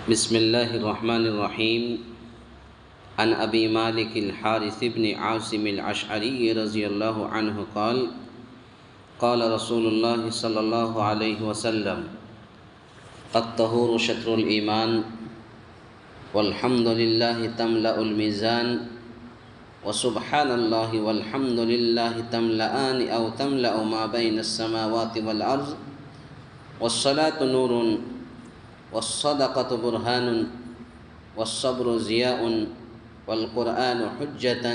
بسم الله الرحمن الرحيم. عن أبي مالك الحارث بن عاصم الأشعري رضي الله عنه قال قال رسول الله صلى الله عليه وسلم الطهور شطر الإيمان والحمد لله تملأ الميزان وسبحان الله والحمد لله تملأان أو تملأ ما بين السماوات والأرض والصلاة نور والصدقة برهان والصبر ضياء والقرآن حجة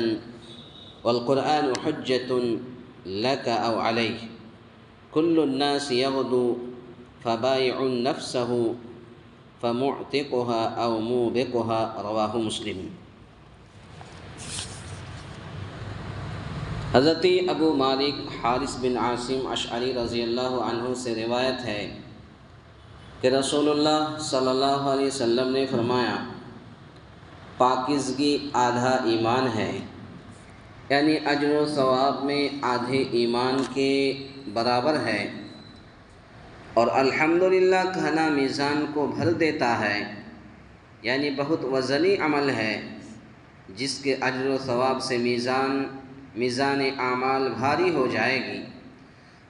لك أو عليك كل الناس يغدو فبايع نفسه فمعتقها أو موبقها رواه مسلم. حضرت ابو مالک حارث بن عاصم اشعری رضی اللہ عنہ سے روایت ہے کہ رسول اللہ صلی اللہ علیہ وسلم نے فرمایا پاکیزگی آدھا ایمان ہے، یعنی اجر و ثواب میں آدھے ایمان کے برابر ہے، اور الحمدللہ کہنا میزان کو بھر دیتا ہے، یعنی بہت وزنی عمل ہے جس کے اجر و ثواب سے میزان اعمال بھاری ہو جائے گی،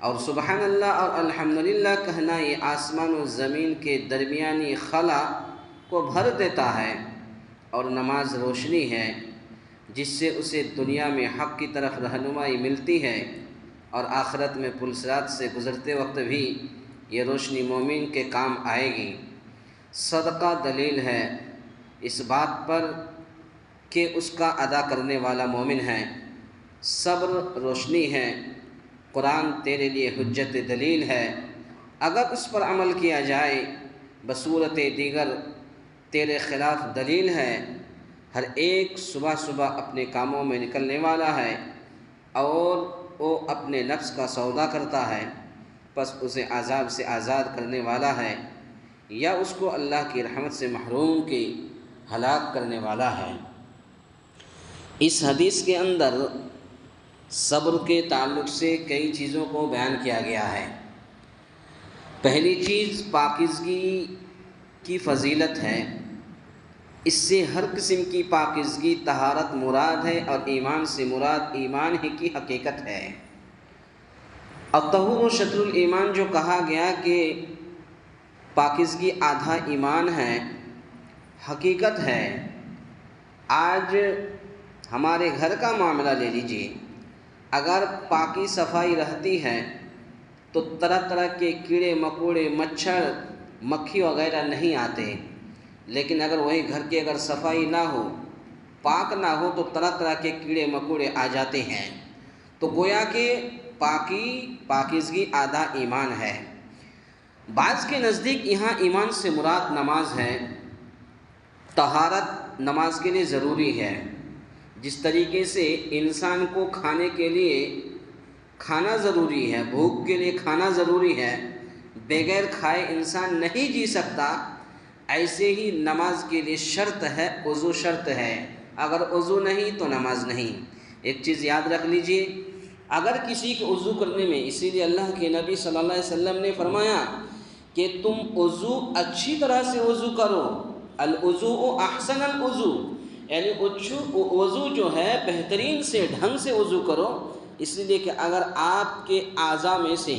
اور سبحان اللہ اور الحمدللہ کہنا یہ آسمان و زمین کے درمیانی خلا کو بھر دیتا ہے، اور نماز روشنی ہے جس سے اسے دنیا میں حق کی طرف رہنمائی ملتی ہے، اور آخرت میں پل صراط سے گزرتے وقت بھی یہ روشنی مومن کے کام آئے گی۔ صدقہ دلیل ہے اس بات پر کہ اس کا ادا کرنے والا مومن ہے، صبر روشنی ہے، قرآن تیرے لیے حجت دلیل ہے، اگر اس پر عمل کیا جائے بصورت دیگر تیرے خلاف دلیل ہے، ہر ایک صبح صبح اپنے کاموں میں نکلنے والا ہے اور وہ اپنے نفس کا سودا کرتا ہے، پس اسے عذاب سے آزاد کرنے والا ہے یا اس کو اللہ کی رحمت سے محروم کی ہلاک کرنے والا ہے۔ اس حدیث کے اندر صبر کے تعلق سے کئی چیزوں کو بیان کیا گیا ہے۔ پہلی چیز پاکیزگی کی فضیلت ہے، اس سے ہر قسم کی پاکیزگی طہارت مراد ہے، اور ایمان سے مراد ایمان ہی کی حقیقت ہے۔ الطہور شطر الایمان جو کہا گیا کہ پاکیزگی آدھا ایمان ہے، حقیقت ہے۔ آج ہمارے گھر کا معاملہ لے لیجئے، اگر پاکی صفائی رہتی ہے تو طرح طرح کے کیڑے مکوڑے مچھر مکھی وغیرہ نہیں آتے، لیکن اگر وہی گھر کی اگر صفائی نہ ہو، پاک نہ ہو، تو طرح طرح کے کیڑے مکوڑے آ جاتے ہیں۔ تو گویا کہ پاکیزگی آدھا ایمان ہے۔ بعض کے نزدیک یہاں ایمان سے مراد نماز ہے۔ طہارت نماز کے لیے ضروری ہے، جس طریقے سے انسان کو کھانے کے لیے کھانا ضروری ہے، بھوک کے لیے کھانا ضروری ہے، بغیر کھائے انسان نہیں جی سکتا، ایسے ہی نماز کے لیے شرط ہے، وضو شرط ہے، اگر وضو نہیں تو نماز نہیں۔ ایک چیز یاد رکھ لیجئے، اگر کسی کے وضو کرنے میں، اسی لیے اللہ کے نبی صلی اللہ علیہ وسلم نے فرمایا کہ تم وضو اچھی طرح سے وضو کرو، الوضوء احسن الوضو، یعنی وضو جو ہے بہترین سے ڈھنگ سے وضو کرو، اس لیے کہ اگر آپ کے اعضاء میں سے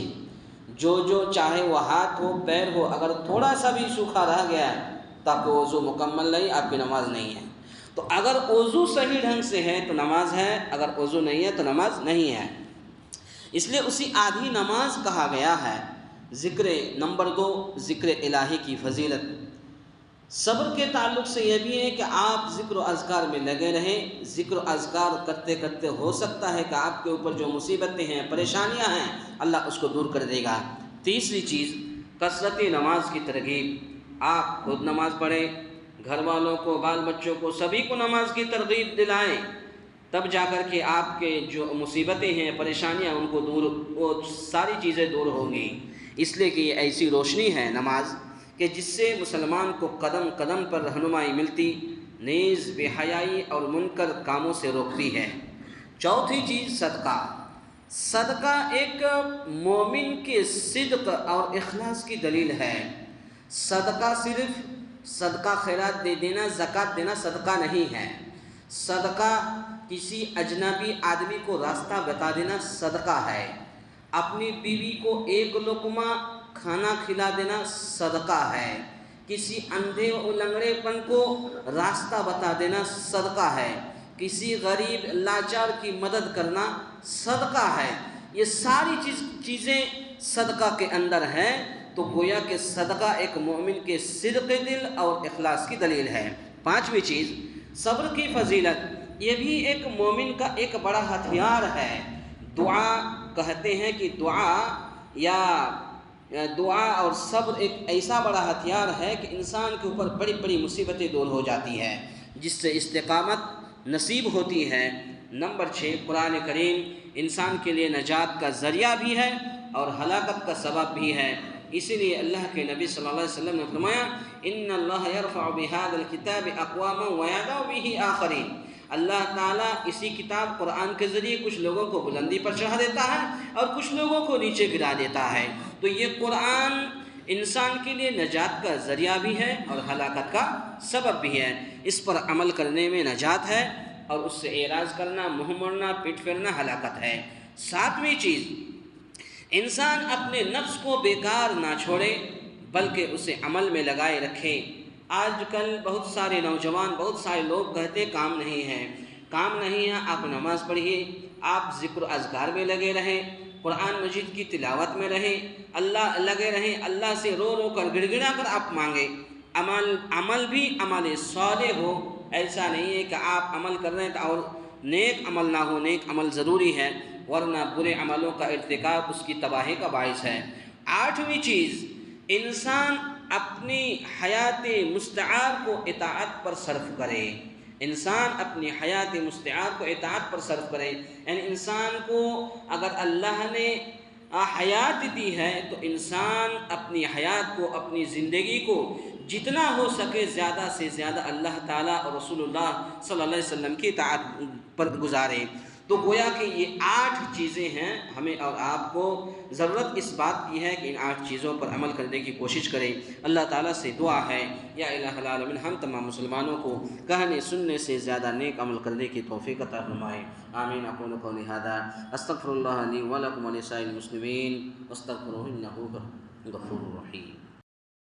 جو چاہے وہ ہاتھ ہو پیر ہو، اگر تھوڑا سا بھی سوکھا رہ گیا ہے تو آپ کا وضو مکمل نہیں، آپ کی نماز نہیں ہے۔ تو اگر وضو صحیح ڈھنگ سے ہے تو نماز ہے، اگر وضو نہیں ہے تو نماز نہیں ہے، اس لیے اسی آدھی نماز کہا گیا ہے۔ ذکر نمبر 2، ذکر الہی کی فضیلت۔ صبر کے تعلق سے یہ بھی ہے کہ آپ ذکر و اذکار میں لگے رہیں، ذکر و اذکار کرتے کرتے ہو سکتا ہے کہ آپ کے اوپر جو مصیبتیں ہیں، پریشانیاں ہیں، اللہ اس کو دور کر دے گا۔ تیسری چیز کثرت نماز کی ترغیب، آپ خود نماز پڑھیں، گھر والوں کو، بال بچوں کو، سبھی کو نماز کی ترغیب دلائیں، تب جا کر کے آپ کے جو مصیبتیں ہیں، پریشانیاں، ان کو وہ ساری چیزیں دور ہوں گی۔ اس لیے کہ یہ ایسی روشنی ہے نماز کہ جس سے مسلمان کو قدم قدم پر رہنمائی ملتی، نیز بے حیائی اور منکر کاموں سے روکتی ہے۔ چوتھی چیز صدقہ۔ صدقہ ایک مومن کے صدق اور اخلاص کی دلیل ہے۔ صدقہ صرف صدقہ خیرات دے دینا، زکوٰۃ دینا صدقہ نہیں ہے۔ صدقہ کسی اجنبی آدمی کو راستہ بتا دینا صدقہ ہے۔ اپنی بیوی کو ایک لقمہ کھانا کھلا دینا صدقہ ہے۔ کسی اندھے و لنگڑے پن کو راستہ بتا دینا صدقہ ہے۔ کسی غریب لاچار کی مدد کرنا صدقہ ہے۔ یہ ساری چیزیں صدقہ کے اندر ہیں۔ تو گویا کہ صدقہ ایک مومن کے صدق دل اور اخلاص کی دلیل ہے۔ پانچویں چیز، صبر کی فضیلت، یہ بھی ایک مومن کا ایک بڑا ہتھیار ہے۔ دعا کہتے ہیں کہ دعا اور صبر ایک ایسا بڑا ہتھیار ہے کہ انسان کے اوپر بڑی بڑی مصیبتیں دور ہو جاتی ہیں، جس سے استقامت نصیب ہوتی ہے۔ نمبر 6، قرآن کریم انسان کے لیے نجات کا ذریعہ بھی ہے اور ہلاکت کا سبب بھی ہے۔ اسی لیے اللہ کے نبی صلی اللہ علیہ وسلم نے فرمایا، ان اللہ یرفع بہذا الکتاب اقواما ویضع بہ آخرین۔ اللہ تعالیٰ اسی کتاب قرآن کے ذریعے کچھ لوگوں کو بلندی پر چڑھا دیتا ہے اور کچھ لوگوں کو نیچے گرا دیتا ہے۔ تو یہ قرآن انسان کے لیے نجات کا ذریعہ بھی ہے اور ہلاکت کا سبب بھی ہے۔ اس پر عمل کرنے میں نجات ہے اور اس سے اعراض کرنا، منہ موڑنا، پیٹ پھیرنا ہلاکت ہے۔ ساتویں چیز، انسان اپنے نفس کو بیکار نہ چھوڑے بلکہ اسے عمل میں لگائے رکھے۔ آج کل بہت سارے نوجوان، بہت سارے لوگ کہتے کام نہیں ہے، آپ نماز پڑھیے، آپ ذکر و اذکار میں لگے رہیں، قرآن مجید کی تلاوت میں رہیں، لگے رہیں، اللہ سے رو رو کر گڑ گڑا کر آپ مانگیں۔ عمل بھی عمل صالح ہو، ایسا نہیں ہے کہ آپ عمل کر رہے ہیں اور نیک عمل نہ ہو۔ نیک عمل ضروری ہے، ورنہ برے عملوں کا ارتکاب اس کی تباہی کا باعث ہے۔ آٹھویں چیز، انسان اپنی حیات مستعار کو اطاعت پر صرف کرے۔ انسان اپنی حیات مستعار کو اطاعت پر صرف کرے، یعنی انسان کو اگر اللہ نے حیات دی ہے تو انسان اپنی حیات کو، اپنی زندگی کو جتنا ہو سکے زیادہ سے زیادہ اللہ تعالیٰ اور رسول اللہ صلی اللہ علیہ وسلم کی اطاعت پر گزارے۔ تو گویا کہ یہ 8 چیزیں ہیں، ہمیں اور آپ کو ضرورت اس بات کی ہے کہ ان 8 چیزوں پر عمل کرنے کی کوشش کریں۔ اللہ تعالیٰ سے دعا ہے، یا الہ العالمین ہم تمام مسلمانوں کو کہنے سننے سے زیادہ نیک عمل کرنے کی توفیق عطا فرمائے۔ آمین۔ اقول قولی ھذا استغفر اللہ لی ولکم ولسائر المسلمین واستغفروہ انہ غفور رحیم۔